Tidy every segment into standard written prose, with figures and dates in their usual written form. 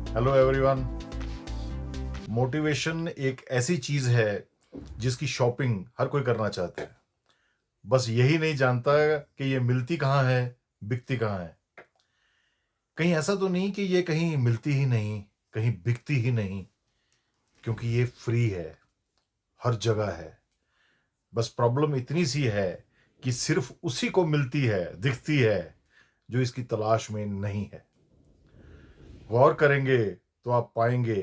Hello everyone. Motivation एक ऐसी चीज है जिसकी शॉपिंग हर कोई करना चाहता है। बस यही नहीं जानता कि ये मिलती कहाँ है, बिकती कहाँ है। कहीं ऐसा तो नहीं कि ये कहीं मिलती ही नहीं, कहीं बिकती ही नहीं, क्योंकि ये फ्री है, हर जगह है। बस प्रॉब्लम इतनी सी है कि सिर्फ उसी को मिलती है, दिखती है, जो इसकी तलाश में नहीं है। गौर करेंगे तो आप पाएंगे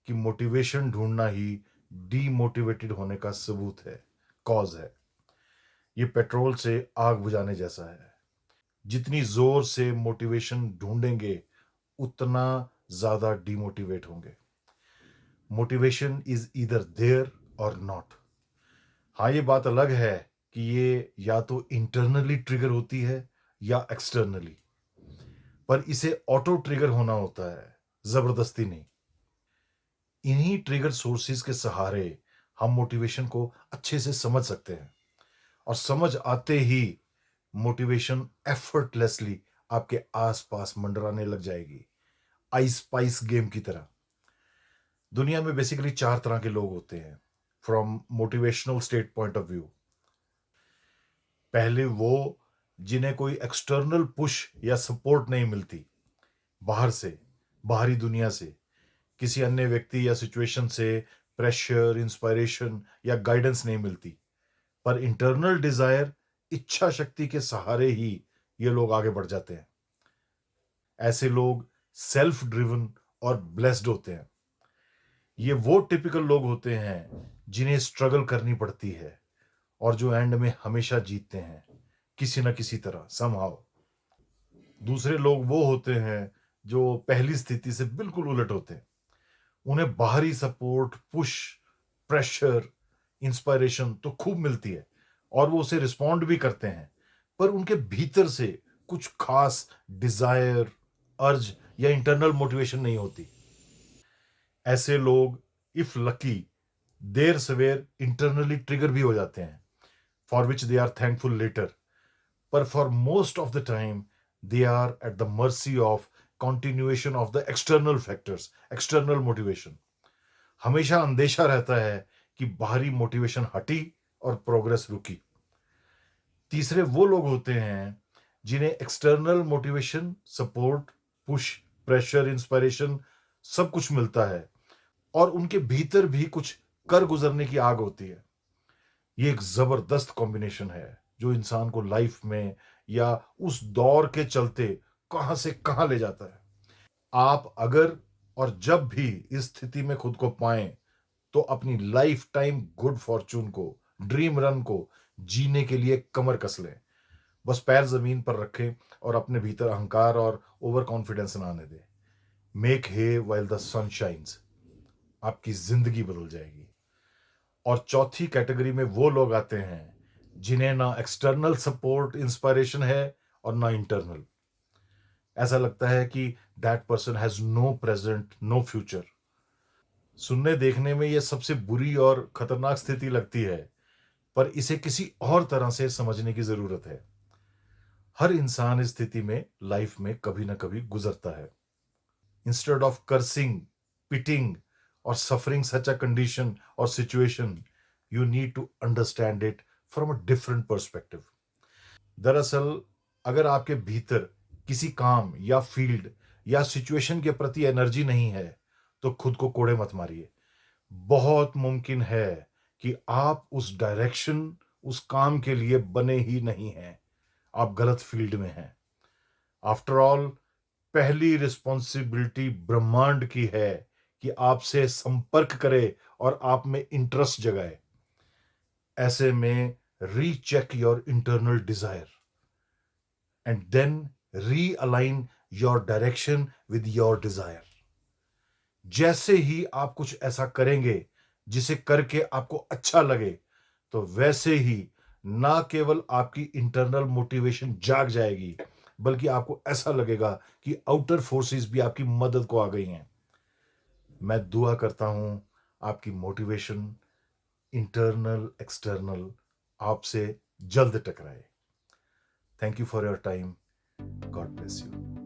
कि मोटिवेशन ढूंढना ही डीमोटिवेटेड होने का सबूत है, कॉज है। ये पेट्रोल से आग बुझाने जैसा है। जितनी जोर से मोटिवेशन ढूंढेंगे उतना ज्यादा डीमोटिवेट होंगे। मोटिवेशन इज ईदर देयर और नॉट। हाँ, ये बात अलग है कि ये या तो इंटरनली ट्रिगर होती है या एक्सटर्नली, पर इसे ऑटो ट्रिगर होना होता है, जबरदस्ती नहीं। इन्हीं ट्रिगर सोर्सेज के सहारे हम मोटिवेशन को अच्छे से समझ सकते हैं, और समझ आते ही मोटिवेशन एफर्टलेसली आपके आसपास मंडराने लग जाएगी, आइस स्पाइस गेम की तरह। दुनिया में बेसिकली चार तरह के लोग होते हैं from motivational state point of view. पहले वो जिन्हें कोई एक्सटर्नल पुश या सपोर्ट नहीं मिलती, बाहर से, बाहरी दुनिया से, किसी अन्य व्यक्ति या सिचुएशन से प्रेशर, इंस्पायरेशन या गाइडेंस नहीं मिलती, पर इंटरनल डिजायर, इच्छा शक्ति के सहारे ही ये लोग आगे बढ़ जाते हैं। ऐसे लोग सेल्फ ड्रिवन और ब्लेस्ड होते हैं। ये वो टिपिकल लोग होते हैं जिन्हें स्ट्रगल करनी पड़ती है और जो एंड में हमेशा जीतते हैं, किसी ना किसी तरह, समहाउ। दूसरे लोग वो होते हैं जो पहली स्थिति से बिल्कुल उलट होते हैं। उन्हें बाहरी सपोर्ट, पुश, प्रेशर, इंस्पायरेशन तो खूब मिलती है और वो उसे रिस्पॉन्ड भी करते हैं, पर उनके भीतर से कुछ खास डिजायर, अर्ज या इंटरनल मोटिवेशन नहीं होती। ऐसे लोग, इफ लकी, देर सवेर इंटरनली ट्रिगर भी हो जाते हैं, for which they are thankful letter. पर for most of the time they are at the mercy of continuation of the external factors, external motivation। हमेशा अंदेशा रहता है कि बाहरी मोटिवेशन हटी और प्रोग्रेस रुकी। तीसरे वो लोग होते हैं जिन्हें external motivation, support, push, pressure, inspiration सब कुछ मिलता है, और उनके भीतर भी कुछ कर गुजरने की आग होती है। ये एक जबरदस्त कॉम्बिनेशन है जो इंसान को लाइफ में या उस दौर के चलते कहां से कहां ले जाता है। आप अगर और जब भी इस स्थिति में खुद को पाएं, तो अपनी लाइफ टाइम गुड फॉर्चून को, ड्रीम रन को जीने के लिए कमर कस लें। बस पैर जमीन पर रखें और अपने भीतर अहंकार और ओवर कॉन्फिडेंस ना आने दें। Make hay while the sun shines. आपकी जिंदगी बदल जाएगी। और चौथी कैटेगरी में वो लोग आते हैं जिन्हें ना एक्सटर्नल सपोर्ट, इंस्पायरेशन है और ना इंटरनल। ऐसा लगता है कि that person has no present, no future. सुनने देखने में यह सबसे बुरी और खतरनाक स्थिति लगती है, पर इसे किसी और तरह से समझने की जरूरत है। हर इंसान इस स्थिति में लाइफ में कभी ना कभी गुजरता है। इंस्टेड ऑफ कर्सिंग, पिटिंग और सफरिंग सच अ कंडीशन और situation, you need to understand it from a different perspective. दरअसल, अगर आपके भीतर किसी काम या फील्ड या सिचुएशन के प्रति एनर्जी नहीं है, तो खुद को कोड़े मत मारिए। बहुत मुमकिन है कि आप उस डायरेक्शन, उस काम के लिए बने ही नहीं हैं। आप गलत फील्ड में हैं। आफ्टर ऑल, पहली रिस्पॉन्सिबिलिटी ब्रह्मांड की है कि आपसे संपर्क करे और आप में इंटरेस्ट जगाए। ऐसे में recheck your internal desire and then realign your direction with your desire. जैसे ही आप कुछ ऐसा करेंगे जिसे करके आपको अच्छा लगे, तो वैसे ही ना केवल आपकी इंटरनल मोटिवेशन जाग जाएगी, बल्कि आपको ऐसा लगेगा कि आउटर फोर्सेस भी आपकी मदद को आ गई हैं। मैं दुआ करता हूं आपकी मोटिवेशन, इंटरनल, एक्सटर्नल, आपसे जल्द टकराए। Thank you for your time. God bless you.